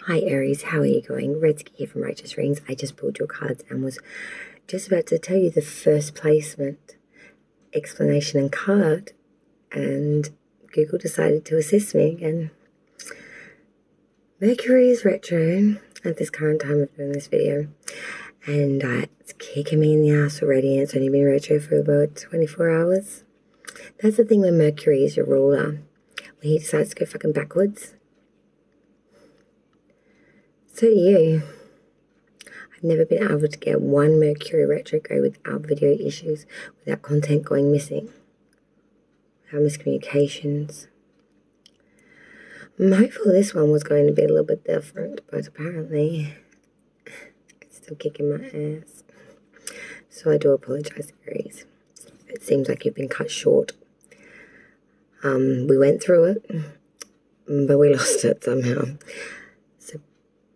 Hi Aries, how are you going? Redsky here from Righteous Readings. I just pulled your cards and was just about to tell you the first placement explanation and card, and Google decided to assist me again. Mercury is retro at this current time of doing this video, and it's kicking me in the ass already, and it's only been retro for about 24 hours. That's the thing when Mercury is your ruler. When he decides to go fucking backwards, so do you. I've never been able to get one Mercury retrograde without video issues, without content going missing, without miscommunications. I'm hopeful this one was going to be a little bit different, but apparently it's still kicking my ass. So I do apologise, Aries. It seems like you've been cut short. We went through it, but we lost it somehow. So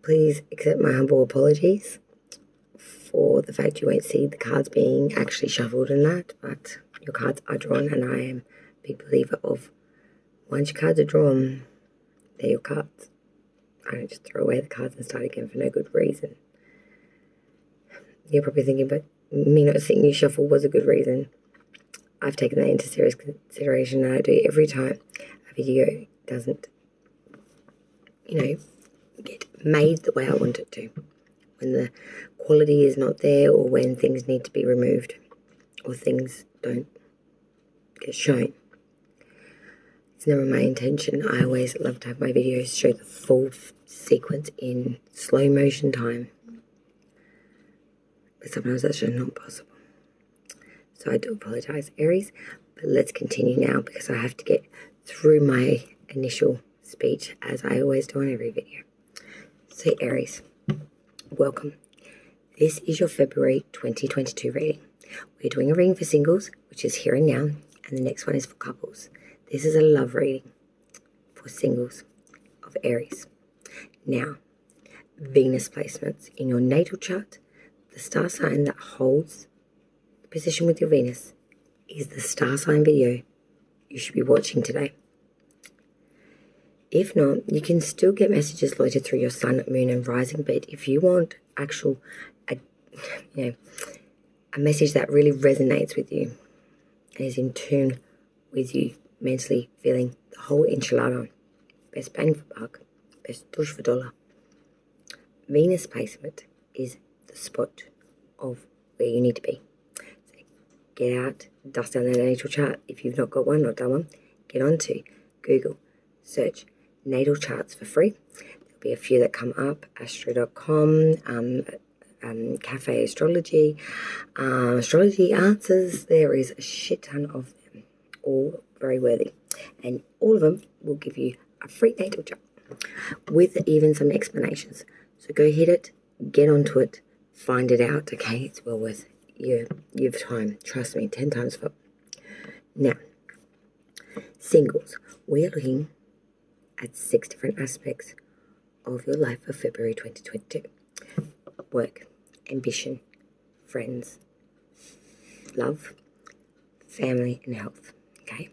please accept my humble apologies for the fact you won't see the cards being actually shuffled and that, but your cards are drawn, and I am a big believer of once your cards are drawn, they're your cards. I don't just throw away the cards and start again for no good reason. You're probably thinking, but me not seeing you shuffle was a good reason. I've taken that into serious consideration, and I do every time a video doesn't, get made the way I want it to. When the quality is not there, or when things need to be removed, or things don't get shown. It's never my intention. I always love to have my videos show the full sequence in slow motion time. But sometimes that's just not possible. So I do apologise, Aries, but let's continue now because I have to get through my initial speech as I always do on every video. So Aries, welcome. This is your February 2022 reading. We're doing a reading for singles, which is here and now, and the next one is for couples. This is a love reading for singles of Aries. Now, Venus placements in your natal chart, the star sign that holds the position with your Venus is the star sign video you should be watching today. If not, you can still get messages loaded through your sun, moon, and rising. But if you want a message that really resonates with you and is in tune with you mentally, feeling the whole enchilada, best bang for buck, best douche for dollar. Venus placement is the spot of where you need to be. So get out, dust down the natal chart. If you've not got one, not done one, get onto Google, search natal charts for free. There'll be a few that come up: astro.com, Cafe Astrology, Astrology Answers. There is a shit ton of them, all very worthy, and all of them will give you a free natal chart with even some explanations. So go hit it, get onto it, find it out. Okay, it's well worth your time. Trust me, 10 times for. Now, singles, we are looking at 6 different aspects of your life for February 2022. Work, ambition, friends, love, family, and health. Okay?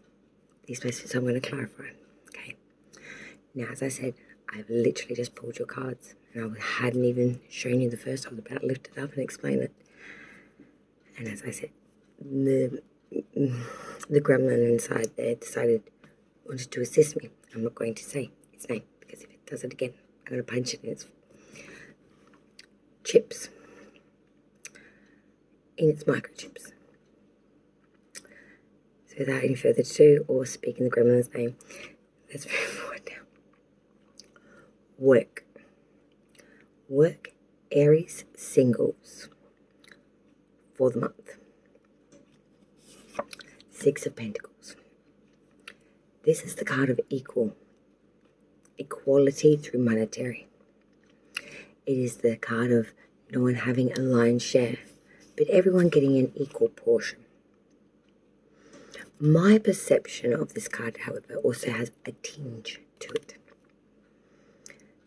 These places I'm going to clarify. Okay? Now, as I said, I've literally just pulled your cards, and I hadn't even shown you the first. I was about to lift it up and explain it. And as I said, the gremlin inside there wanted to assist me. I'm not going to say its name, because if it does it again, I'm going to punch it in its chips, in its microchips. So without any further ado, or speaking the gremlin's name, let's move forward now. Work, Aries singles for the month. 6 of Pentacles. This is the card of equality through monetary. It is the card of no one having a lion's share, but everyone getting an equal portion. My perception of this card, however, also has a tinge to it.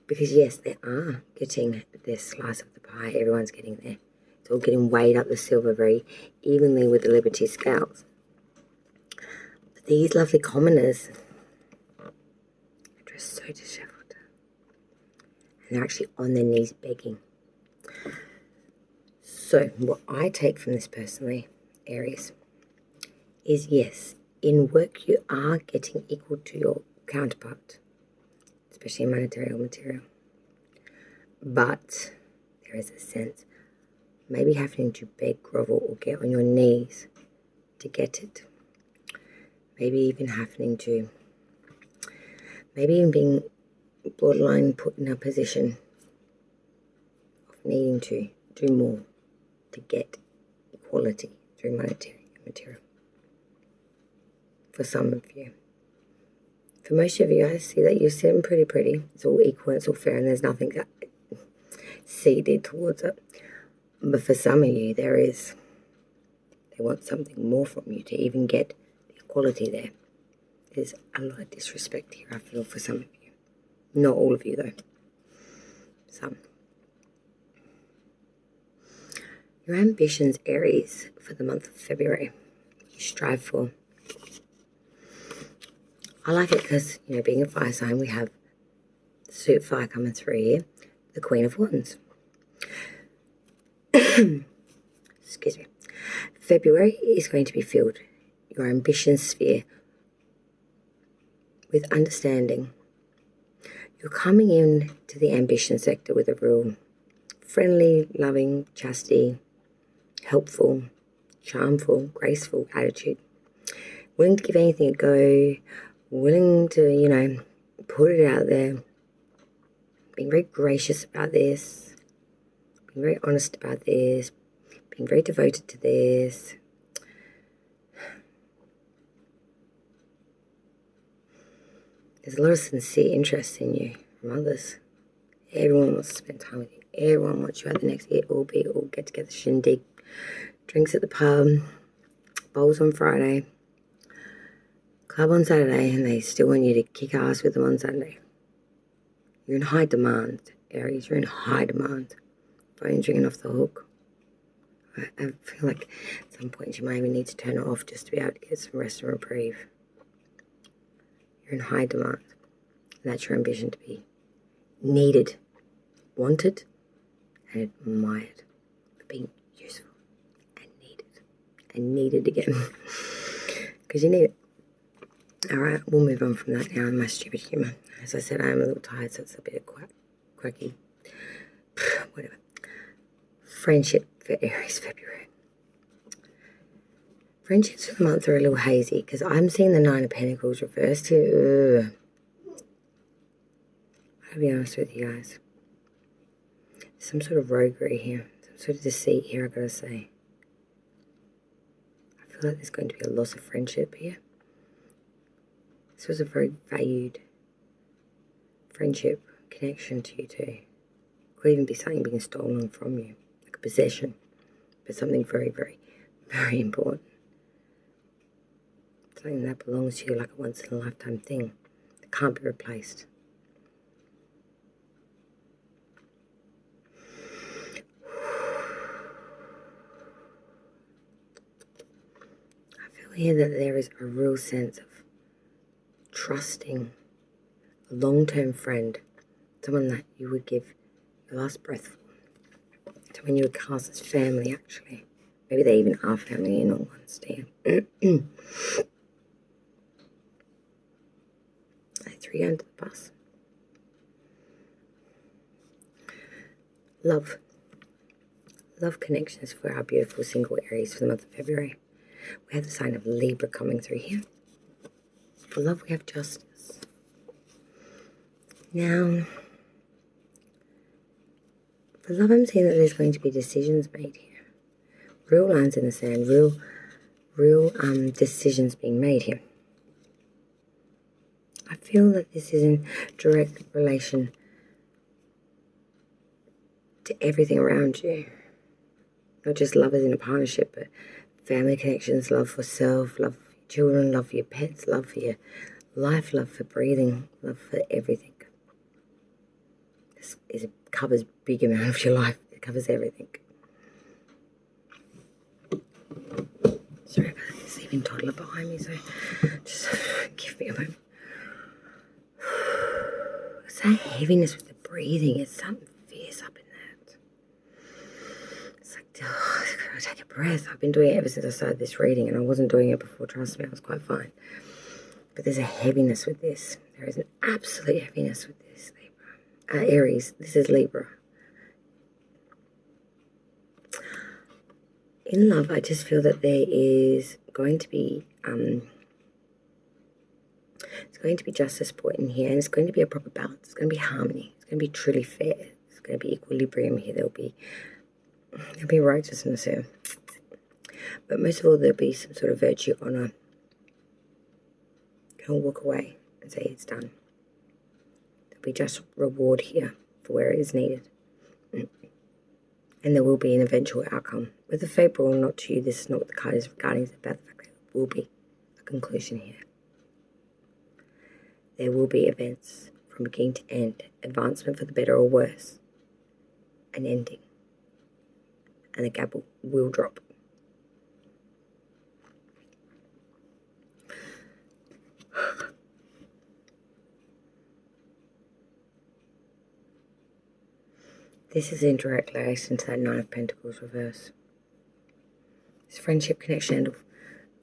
Because yes, they are getting their slice of the pie. Everyone's getting there. It's all getting weighed up the silver very evenly with the Liberty scales. But these lovely commoners are dressed so disheveled. And they're actually on their knees begging. So what I take from this personally, Aries, is yes, in work you are getting equal to your counterpart, especially in monetary or material. But there is a sense maybe having to beg, grovel, or get on your knees to get it. Maybe even being borderline put in a position of needing to do more to get equality through monetary and material. For some of you. For most of you, I see that you're sitting pretty. It's all equal, it's all fair, and there's nothing that seeded towards it. But for some of you, they want something more from you to even get the equality there. There's a lot of disrespect here, I feel, for some of you. Not all of you, though. Some. Your ambitions, Aries, for the month of February, you strive for. I like it because, being a fire sign, we have the suit of fire coming through here, the Queen of Wands. Excuse me. February is going to be filled, your ambition sphere, with understanding. You're coming in to the ambition sector with a real friendly, loving, chastity, helpful, charmful, graceful attitude. Willing to give anything a go, willing to, put it out there. Being very gracious about this, being very honest about this, being very devoted to this. There's a lot of sincere interest in you from others. Everyone wants to spend time with you. Everyone wants you at the next all get together shindig. Drinks at the pub, bowls on Friday, club on Saturday, and they still want you to kick ass with them on Sunday. You're in high demand, Aries. You're in high demand. Phone's ringing off the hook. I feel like at some point you might even need to turn it off just to be able to get some rest and reprieve. You're in high demand. And that's your ambition, to be needed, wanted, and admired for being useful and needed again. Because you need it. Alright, we'll move on from that now in my stupid humour. As I said, I am a little tired, so it's a bit of quacky. Whatever. Friendship for Aries February. Friendships for the month are a little hazy because I'm seeing the Nine of Pentacles reversed here. I'll be honest with you guys. Some sort of roguery here. Some sort of deceit here, I've got to say. I feel like there's going to be a loss of friendship here. This was a very valued friendship connection to you too. Could even be something being stolen from you, like a possession, but something very, very, very important. Something that belongs to you, like a once-in-a-lifetime thing that can't be replaced. I feel here that there is a real sense of trusting a long-term friend, someone that you would give your last breath for, someone you would cast as family, actually. Maybe they even are family in all honesty. I threw you under the bus. Love. Love connections for our beautiful single Aries for the month of February. We have the sign of Libra coming through here. For love, we have justice. Now, for love, I'm seeing that there's going to be decisions made here. Real lines in the sand, real decisions being made here. I feel that this is in direct relation to everything around you. Not just love as in a partnership, but family connections, love for self, love for your children, love for your pets, love for your life, love for breathing, love for everything. It covers a big amount of your life. It covers everything. Sorry about that. There's even toddler behind me, so just give me a moment. It's that heaviness with the breathing. It's something fierce up in that. It's like, oh, take a breath. I've been doing it ever since I started this reading, and I wasn't doing it before. Trust me, I was quite fine. But there's a heaviness with this. There is an absolute heaviness with this, Libra. Aries, this is Libra. In love, I just feel that there is going to be it's going to be justice brought in here, and it's going to be a proper balance. It's going to be harmony. It's going to be truly fair. It's going to be equilibrium here. There'll be righteousness here, but most of all, there'll be some sort of virtue, honor. Don't walk away and say it's done. There'll be just reward here for where it is needed. And there will be an eventual outcome. Whether favourable or not to you, this is not what the card is regarding. It's about the fact that there will be a conclusion here. There will be events from beginning to end. Advancement for the better or worse. An ending. And the gap will drop. This is in direct relation to that Nine of Pentacles reverse. This friendship connection and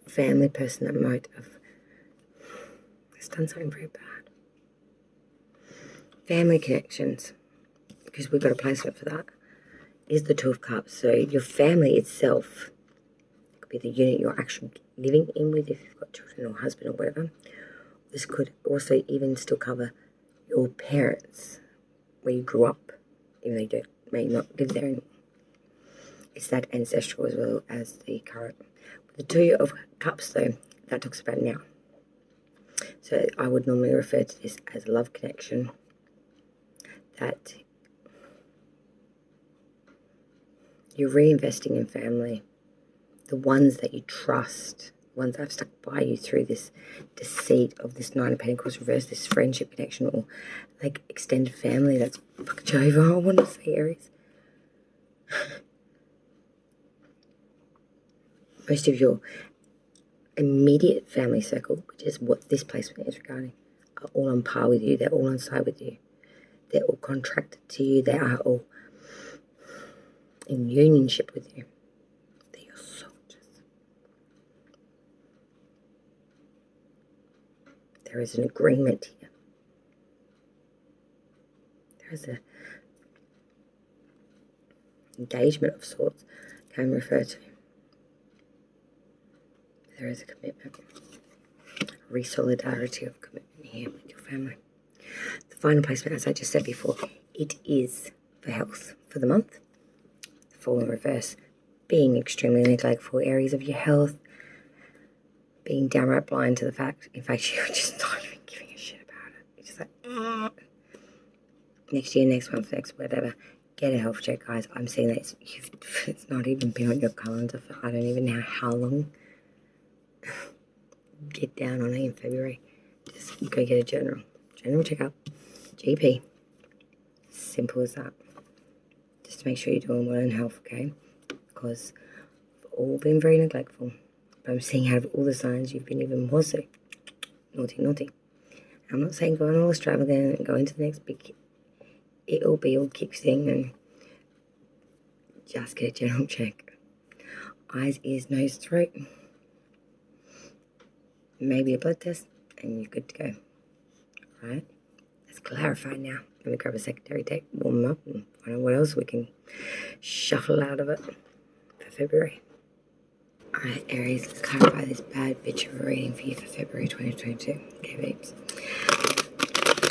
a family person that might have done something very bad. Family connections, because we've got a placement for that, is the Two of Cups. So your family itself could be the unit you're actually living in with, if you've got children or husband or whatever. This could also even still cover your parents, where you grew up, even though you may not live there anymore. It's that ancestral as well as the current. With the Two of Cups, though, that talks about now. So I would normally refer to this as a love connection that you're reinvesting in family, the ones that you trust, the ones that have stuck by you through this deceit of this Nine of Pentacles reverse, this friendship connection, or like extended family. That's fucking over. I want to say Aries. Most of your immediate family circle, which is what this placement is regarding, are all on par with you. They're all on side with you. They're all contracted to you. They are all in unionship with you. They're your soldiers. There is an agreement here. There is an engagement of sorts can refer to. There is a commitment, a re-solidarity of commitment here with your family. The final placement, as I just said before, it is for health for the month. The Fool in reverse, being extremely neglectful, areas of your health, being downright blind to the fact, in fact, you're just not even giving a shit about it. You're just like, next year, next month, next whatever. Get a health check, guys. I'm seeing that it's not even been on your calendar for I don't even know how long. Get down on it in February. Just go get a general checkup, GP. Simple as that. Just to make sure you're doing well in health, okay? Because we've all been very neglectful. But I'm seeing out of all the signs, you've been even more so. Naughty. I'm not saying go on all extravagant and go into the next big it'll be all kick thing, and just get a general check. Eyes, ears, nose, throat. Maybe a blood test, and you're good to go. Alright? Let's clarify now. Let me grab a secondary deck, warm them up, and find out what else we can shuffle out of it for February. Alright, Aries, let's clarify this bad bitch of a reading for you for February 2022. Okay, babes?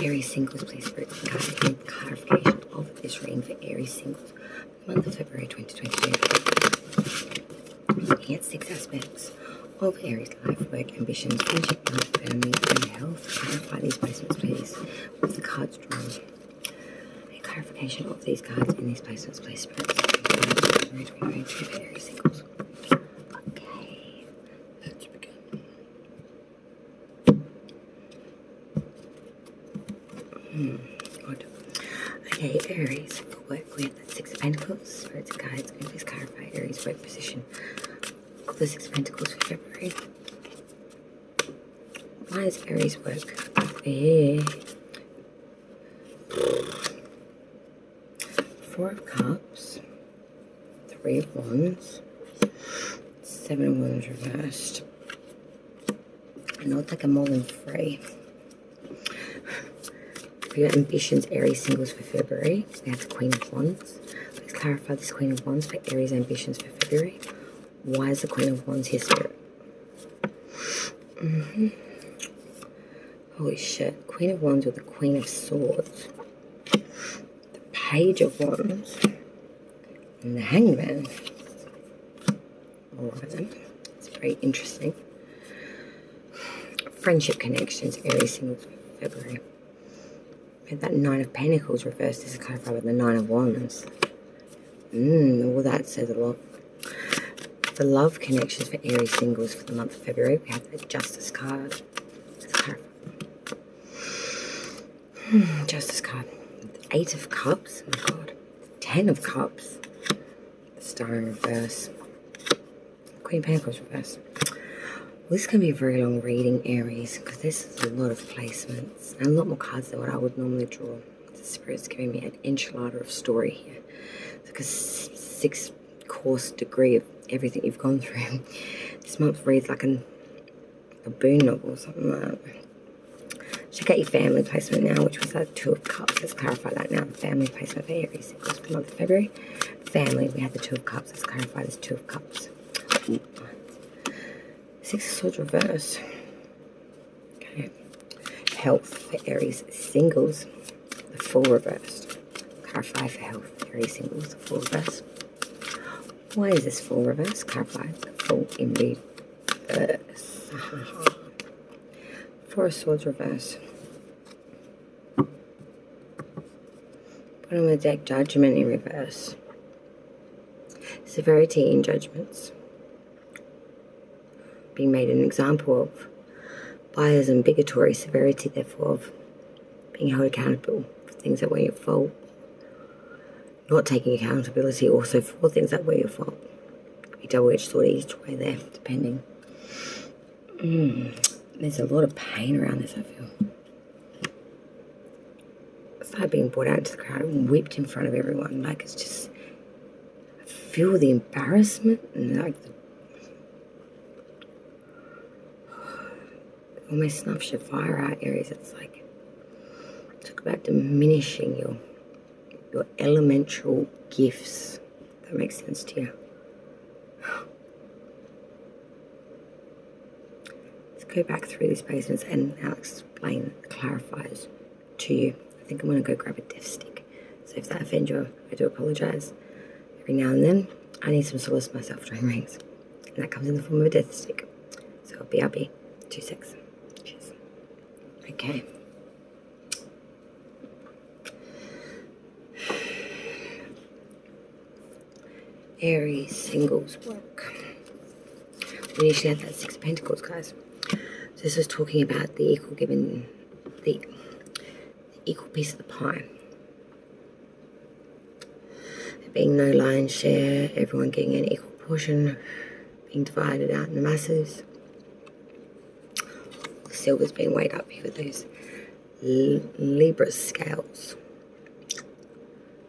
Aries singles, please, for clarification of this reading for Aries singles for the month of February 2022. Looking at 6 aspects of Aries life, work, ambitions, friendship, love, family, and health. Clarify these placements, please, with the cards drawn. A clarification of these cards and these placements, please, spirits. February 2022 for Aries singles. Okay, let's begin. Good. Okay, Aries, for work, we have the 6 of Pentacles. Spirits and guides, can you please clarify Aries' work position of the 6 of Pentacles for February? Why is Aries work here? Four of Cups, Three of Wands, Seven of Wands reversed. I know it's like a more than three. For your ambitions, Aries singles for February, we have the Queen of Wands. Let's clarify this Queen of Wands for Aries ambitions for February. Why is the Queen of Wands here, Spirit? Holy shit. Queen of Wands with the Queen of Swords. The Page of Wands. And the Hangman. Alright then. It's very interesting. Friendship connections, Aries singles for February. We have that Nine of Pentacles reversed. This is clarified with the Nine of Wands. All that says a lot. The love connections for Aries singles for the month of February. We have the Justice card. Let's clarify. Justice card. The Eight of Cups. Oh my god. The Ten of Cups. The Star in reverse. Queen of Pentacles reverse. Well, this can be a very long reading, Aries, because this is a lot of placements and a lot more cards than what I would normally draw. The Spirit's giving me an enchilada of story here. It's like a 6-course degree of everything you've gone through. This month reads like a boon novel or something like that. Check out your family placement now, which was that Two of Cups. Let's clarify that now. Family placement for Aries singles for the month of February. Family, we had the Two of Cups. Let's clarify this Two of Cups. Six of Swords reverse. Okay. Health for Aries singles. The Fool reversed. Clarify for health. Aries singles. The Fool reversed. Why is this Fool reverse? Clarify. The Fool in reverse. Four of Swords reverse. Bottom of the deck, Judgment in reverse. Severity in judgments. Being made an example of. Bias and bigotry, severity therefore of being held accountable for things that were your fault. Not taking accountability also for things that were your fault. Could be double-edged sword each way there, depending. There's a lot of pain around this, I feel. It's like being brought out into the crowd and whipped in front of everyone. Like, it's just, I feel the embarrassment and like the, it almost snuffs your fire out, Aries. It's like, talk about diminishing your elemental gifts. If that makes sense to you. Let's go back through these placements and I'll explain, clarifies to you. I think I'm going to go grab a death stick. So if that offends you, I do apologise. Every now and then, I need some solace myself during readings. And that comes in the form of a death stick. So BRB. 2 secs. Cheers. Okay. Aries singles work. We initially had that Six of Pentacles, guys. So this was talking about the equal given, the equal piece of the pie. There being no lion's share, everyone getting an equal portion, being divided out in the masses. The silver's being weighed up here with those Libra scales.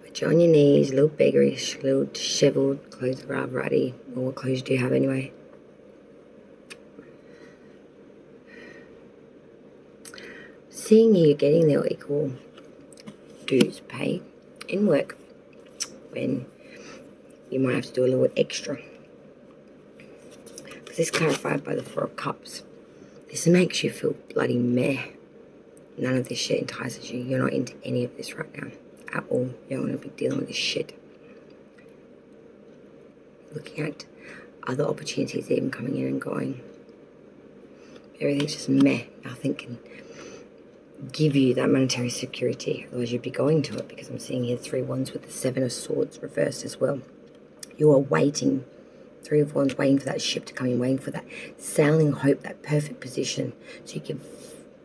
But you're on your knees, a little beggarish, a little dishevelled, clothes are rather ruddy. Well, what clothes do you have anyway? Seeing you getting their equal dues pay in work when you might have to do a little extra. Because this is clarified by the Four of Cups. This makes you feel bloody meh. None of this shit entices you. You're not into any of this right now. At all. You don't want to be dealing with this shit. Looking at other opportunities even coming in and going. Everything's just meh. Nothing can give you that monetary security. Otherwise you'd be going to it, because I'm seeing here 3 wands with the 7 of swords reversed as well. You are waiting. 3 of wands, waiting for that ship to come in, waiting for that sailing hope, that perfect position, so you give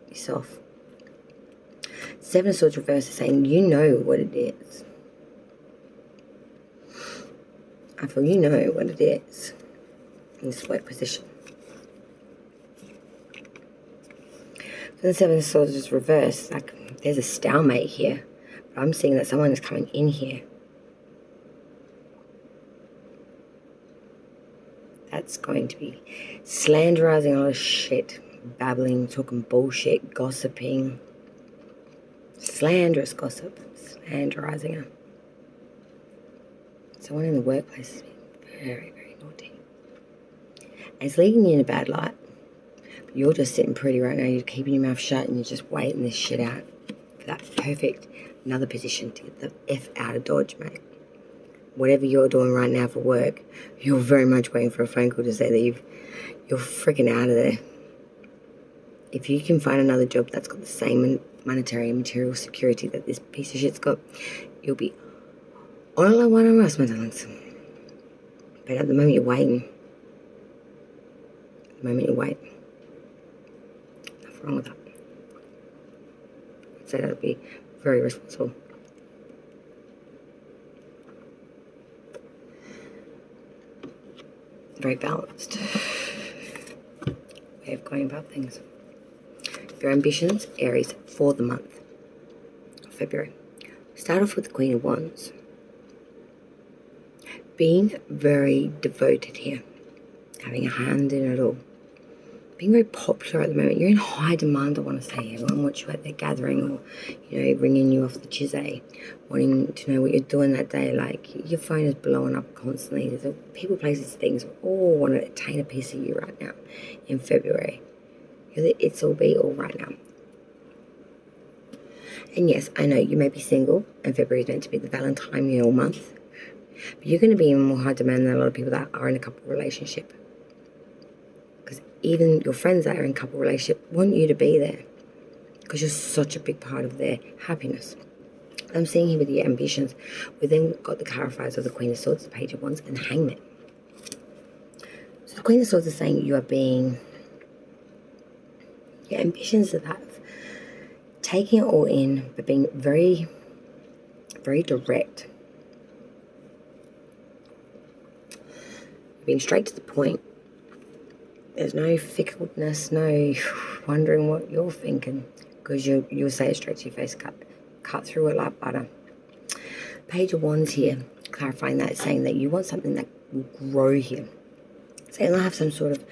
yourself. 7 of swords reversed is saying you know what it is. I feel you know what it is in this work position. So the 7 of swords is reversed. Like there's a stalemate here, but I'm seeing that someone is coming in here that's going to be slanderizing a lot of shit, babbling, talking bullshit, gossiping, slanderous gossip, slanderizing her. Someone in the workplace is being very, very naughty. And it's leaving you in a bad light. But you're just sitting pretty right now. You're keeping your mouth shut and you're just waiting this shit out for that perfect another position to get the F out of Dodge, mate. Whatever you're doing right now for work, you're very much waiting for a phone call to say that you're freaking out of there. If you can find another job that's got the same monetary and material security that this piece of shit's got, you'll be on a one of us, my darlings. But at the moment you're waiting. Nothing wrong with that. I'd say that would be very responsible. Very balanced way of going about things. Your ambitions, Aries, for the month of February. Start off with the Queen of Wands. Being very devoted here. Having a hand in it all. Being very popular at the moment. You're in high demand, I want to say. Everyone wants you at their gathering or, ringing you off the chisay, wanting to know what you're doing that day. Like, your phone is blowing up constantly. There's people, places, things all want to attain a piece of you right now in February. You're the it's all be all right now. And yes, I know you may be single, and February is meant to be the Valentine all month. But you're going to be in more high demand than a lot of people that are in a couple relationship. Even your friends that are in couple relationship want you to be there because you're such a big part of their happiness. I'm seeing here with your ambitions, we then got the clarifiers of the Queen of Swords, the Page of Wands, and the Hangman. So the Queen of Swords is saying you are being, your ambitions are that of taking it all in, but being very, very direct. Being straight to the point. There's no fickleness, no wondering what you're thinking, because you'll say it straight to your face, cut through it like butter. Page of Wands here, clarifying that, saying that you want something that will grow here. Saying they'll have some sort of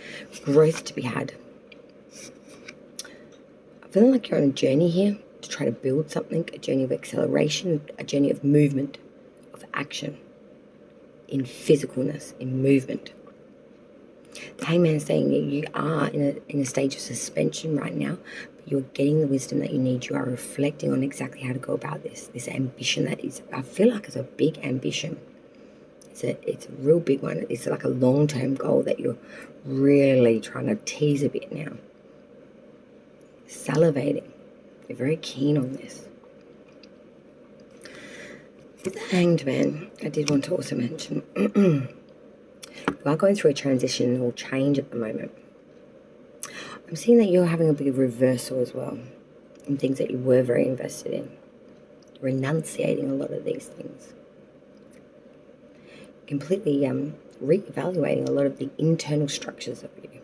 growth to be had. I'm feeling like you're on a journey here to try to build something, a journey of acceleration, a journey of movement, of action, in physicalness, in movement. The Hangman is saying that you are in a stage of suspension right now, but you're getting the wisdom that you need. You are reflecting on exactly how to go about this ambition that is, I feel like it's a big ambition. It's a real big one. It's like a long-term goal that you're really trying to tease a bit now. Salivating. You're very keen on this. With the Hanged Man, I did want to also mention you are going through a transition or change at the moment. I'm seeing that you're having a big reversal as well in things that you were very invested in. You're renunciating a lot of these things. Completely reevaluating a lot of the internal structures of you.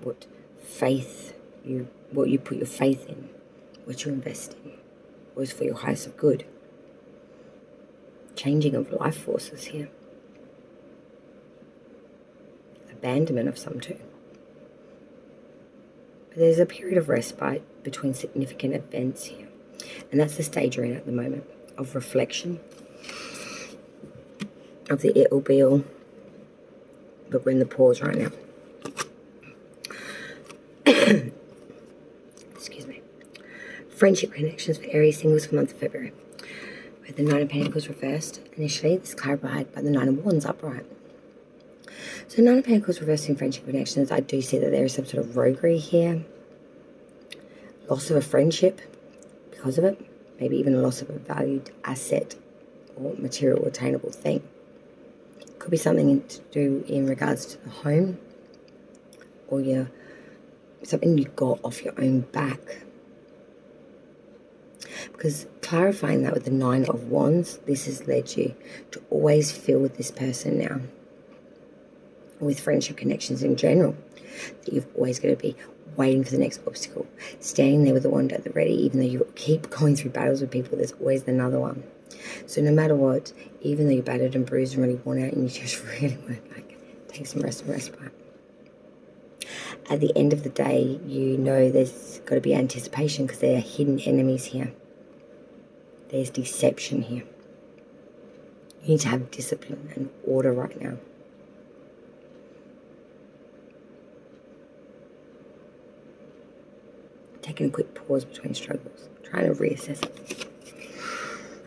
What you put your faith in, what you invest in, what is for your highest of good. Changing of life forces here. Abandonment of some too. But there's a period of respite between significant events here. And that's the stage you're in at the moment, of reflection, of the it'll be all. But we're in the pause right now. Excuse me. Friendship connections for Aries singles for the month of February. With the Nine of Pentacles reversed, initially this is clarified by the Nine of Wands upright. So Nine of Pentacles reversing friendship connections, I do see that there is some sort of roguery here. Loss of a friendship because of it. Maybe even a loss of a valued asset or material attainable thing. Could be something to do in regards to the home or something you got off your own back. Because clarifying that with the Nine of Wands, this has led you to always feel with this person now, with friendship connections in general, that you've always got to be waiting for the next obstacle, standing there with the wand at the ready. Even though you keep going through battles with people, there's always another one. So no matter what, even though you're battered and bruised and really worn out and you just really want to take some rest and respite. At the end of the day, you know there's got to be anticipation because there are hidden enemies here. There's deception here. You need to have discipline and order right now. Taking a quick pause between struggles, trying to reassess it.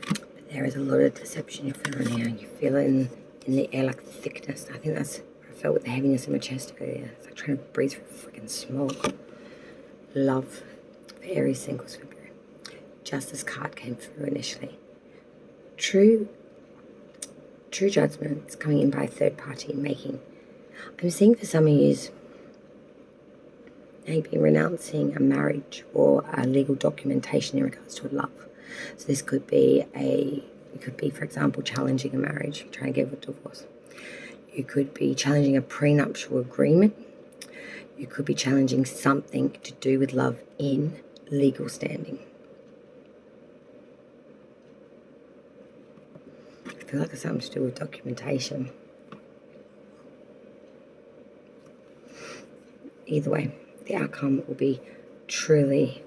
But there is a lot of deception you're feeling here. You feel it in the air like thickness. I think that's what I felt with the heaviness in my chest earlier. It's like trying to breathe through freaking smoke. Love for Aries singles February. Justice card came through initially. True judgment is coming in by a third party making. I'm seeing for some of you maybe renouncing a marriage or a legal documentation in regards to a love. So this could be for example, challenging a marriage, trying to get a divorce. You could be challenging a prenuptial agreement. You could be challenging something to do with love in legal standing. I feel like it's something to do with documentation. Either way, the outcome will be truly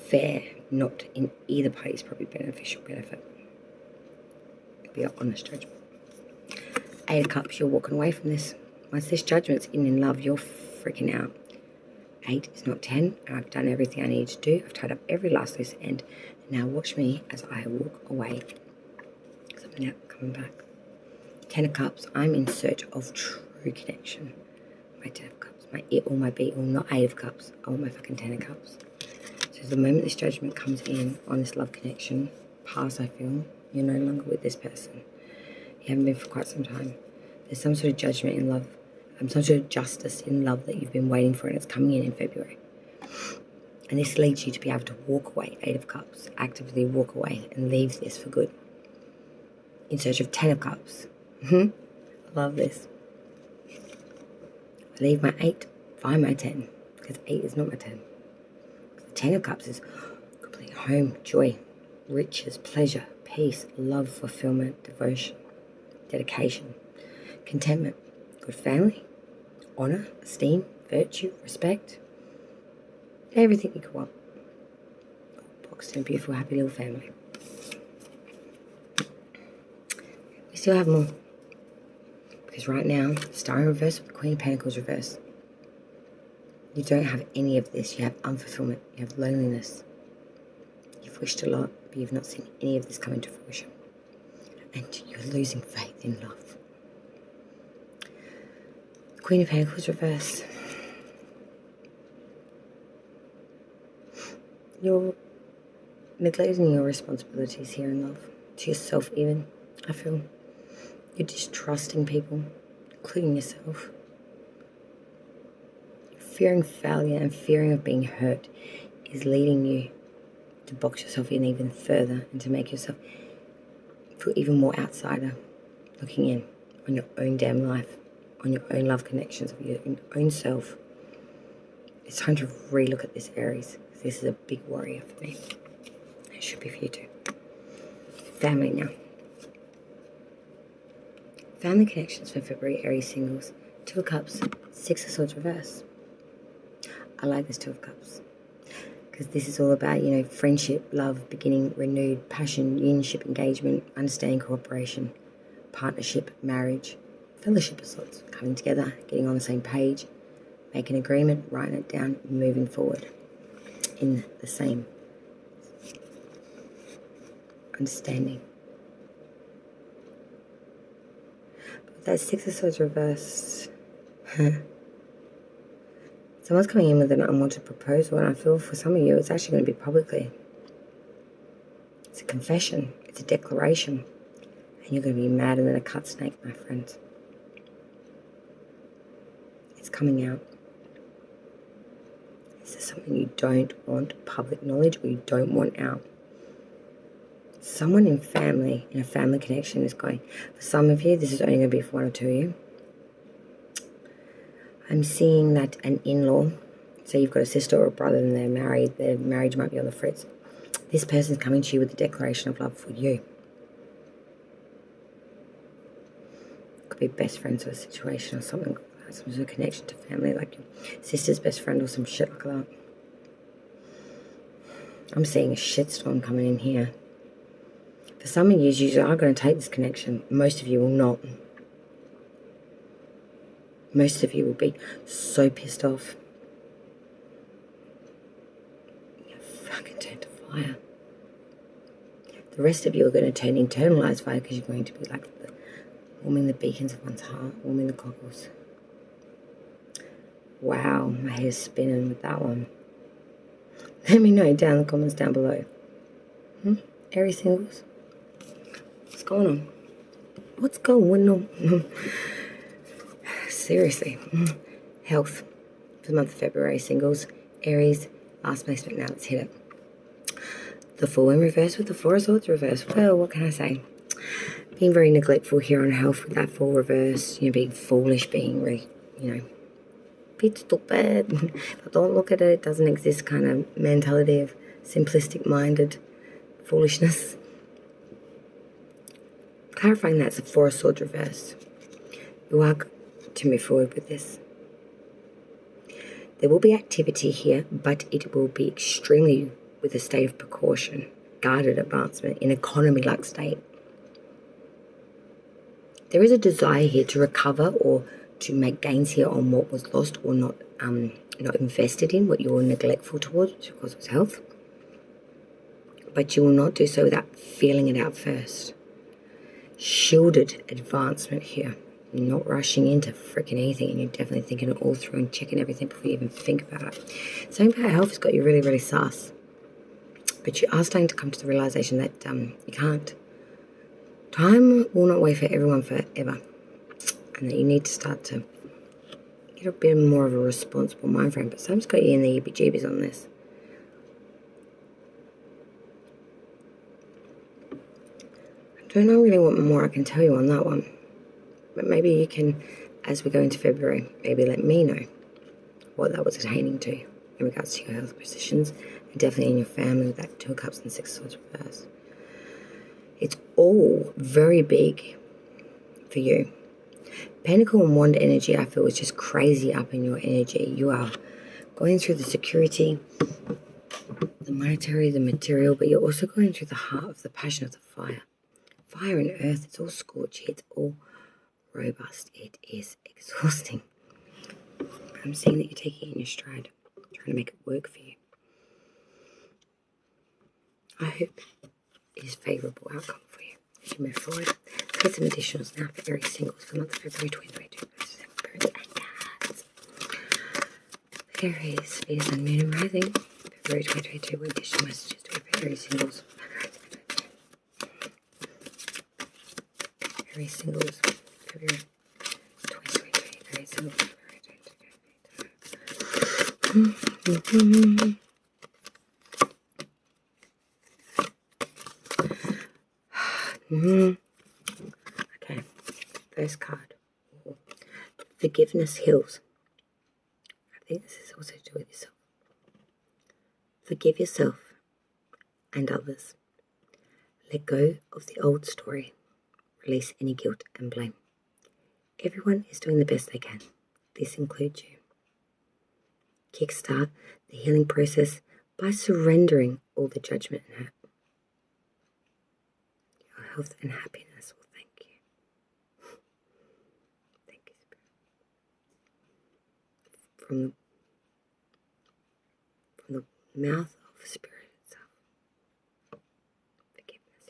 fair, not in either party's probably beneficial benefit. It'll be an honest judgment. 8 of Cups, you're walking away from this. Once this judgment's in love, you're freaking out. 8 is not 10, and I've done everything I need to do. I've tied up every last loose end. Now watch me as I walk away. Something else coming back. 10 of Cups, I'm in search of true connection. My 10 of Cups, my it or my be or not 8 of Cups. I want my fucking 10 of Cups. So the moment this judgment comes in on this love connection, past I feel, you're no longer with this person. You haven't been for quite some time. There's some sort of judgment in love, some sort of justice in love that you've been waiting for, and it's coming in February. And this leads you to be able to walk away, 8 of Cups, actively walk away and leave this for good. In search of 10 of Cups. I love this. I leave my 8, find my 10, because 8 is not my 10. The 10 of Cups is complete home, joy, riches, pleasure, peace, love, fulfillment, devotion, dedication, contentment, good family, honor, esteem, virtue, respect, everything you could want. Boxed in a beautiful, happy little family. We still have more. Because right now, Star in reverse with the Queen of Pentacles reverse. You don't have any of this. You have unfulfillment. You have loneliness. You've wished a lot, but you've not seen any of this come into fruition. And you're losing faith in love. The Queen of Pentacles reverse. You're neglecting your responsibilities here in love. To yourself even, I feel. You're distrusting people, including yourself. Fearing failure and fearing of being hurt is leading you to box yourself in even further and to make yourself feel even more outsider, looking in on your own damn life, on your own love connections, of your own self. It's time to relook at this, Aries. This is a big warrior for me. It should be for you too. Family now. Family connections for February, Aries singles. 2 of Cups, 6 of Swords reverse. I like this 2 of Cups. Because this is all about, friendship, love, beginning, renewed, passion, unionship, engagement, understanding, cooperation, partnership, marriage, fellowship of sorts. Coming together, getting on the same page, making an agreement, writing it down, moving forward in the same understanding. But that 6 of Swords reverse, someone's coming in with an unwanted proposal, and I feel for some of you it's actually going to be publicly. It's a confession, it's a declaration, and you're going to be madder than a cut snake, my friends. It's coming out. Is there something you don't want public knowledge or you don't want out? Someone in a family connection is going. For some of you, this is only going to be for 1 or 2 of you. I'm seeing that an in-law, so you've got a sister or a brother and they're married, their marriage might be on the fritz. This person's coming to you with a declaration of love for you. Could could be best friends or a situation or something like that. Some sort of connection to family, like your sister's best friend or some shit like that. I'm seeing a shitstorm coming in here. For some of you are going to take this connection. Most of you will not. Most of you will be so pissed off. You're fucking turned to fire. The rest of you are going to turn internalized fire because you're going to be like warming the beacons of one's heart, warming the cockles. Wow, my head's spinning with that one. Let me know down in the comments down below. Aries singles? What's going on? What's going on? Seriously. Health for the month of February, singles. Aries, last placement, now let's hit it. The Fool in reverse with the Four of Swords reverse. Well, what can I say? Being very neglectful here on health with that Fool reverse. Being foolish, being really, bit stupid. But don't look at it, it doesn't exist kind of mentality of simplistic minded foolishness. Clarifying that's a Four of Swords reverse. You are to move forward with this. There will be activity here, but it will be extremely with a state of precaution, guarded advancement, in economy-like state. There is a desire here to recover or to make gains here on what was lost or not invested in, what you were neglectful towards because it was health. But you will not do so without feeling it out first. Shielded advancement here. You're not rushing into freaking anything, and you're definitely thinking it all through and checking everything before you even think about it. Something about health has got you really, really sus. But you are starting to come to the realization that you can't. Time will not wait for everyone forever. And that you need to start to get a bit more of a responsible mind frame. But something's got you in the heebie-jeebies on this. I don't know really what more I can tell you on that one. But maybe you can, as we go into February, maybe let me know what that was attaining to in regards to your health positions, and definitely in your family with that Two of Cups and Six of Swords reverse. It's all very big for you. Pentacle and Wand energy, I feel, is just crazy up in your energy. You are going through the security, the monetary, the material, but you're also going through the heart of the passion of the fire. Fire and earth, it's all scorchy, it's all robust. It is exhausting. I'm seeing that you're taking it in your stride, trying to make it work for you. I hope it is a favourable outcome for you as you move forward. Let's get some additionals now for Aries singles for the month of February 2022. Birds and cats. Aries, Venus and Moon and Rising. February 2022. What additional messages do we have for Aries singles? Aries singles. February 2022. Aries singles. February 2022. Okay, first card. Forgiveness heals. I think this is also to do with yourself. Forgive yourself and others. Let go of the old story. Release any guilt and blame. Everyone is doing the best they can. This includes you. Kickstart the healing process by surrendering all the judgment and hurt. Your health and happiness will thank you. Thank you, Spirit. From the mouth of Spirit itself. Forgiveness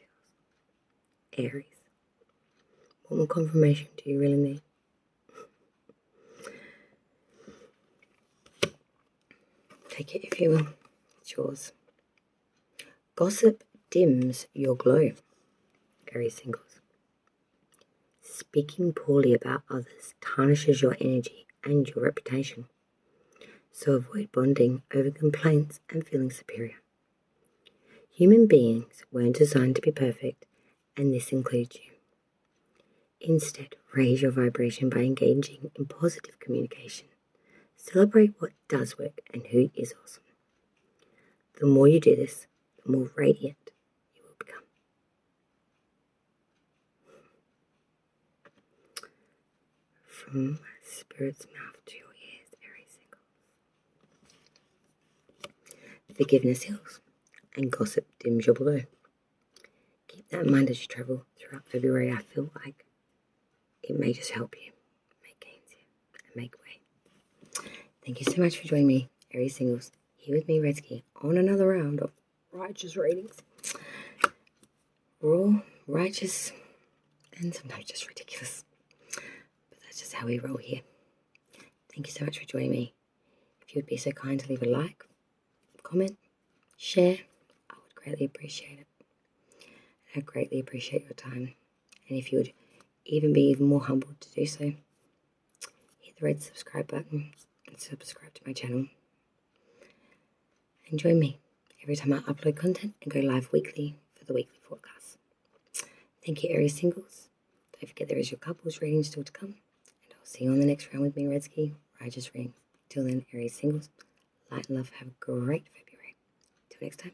heals. Aries. What more confirmation do you really need? Take it if you will. It's yours. Gossip dims your glow. Aries singles. Speaking poorly about others tarnishes your energy and your reputation. So avoid bonding over complaints and feeling superior. Human beings weren't designed to be perfect, and this includes you. Instead, raise your vibration by engaging in positive communication. Celebrate what does work and who is awesome. The more you do this, the more radiant you will become. from Spirit's mouth to your ears, Aries singles. Forgiveness heals and gossip dims your glow. Keep that in mind as you travel throughout February. I feel like it may just help you make gains here and make way. Thank you so much for joining me, Aries singles, here with me, Redsky, on another round of righteous readings. Raw, righteous, and sometimes just ridiculous. But that's just how we roll here. Thank you so much for joining me. If you would be so kind to leave a like, comment, share, I would greatly appreciate it. I greatly appreciate your time. And if you would even be even more humbled to do so, hit the red subscribe button and subscribe to my channel. And join me every time I upload content and go live weekly for the weekly forecast. Thank you, Aries singles. Don't forget there is your couples reading still to come. And I'll see you on the next round with me, Redsky, Righteous Reading. Till then, Aries singles, light and love, have a great February. Till next time.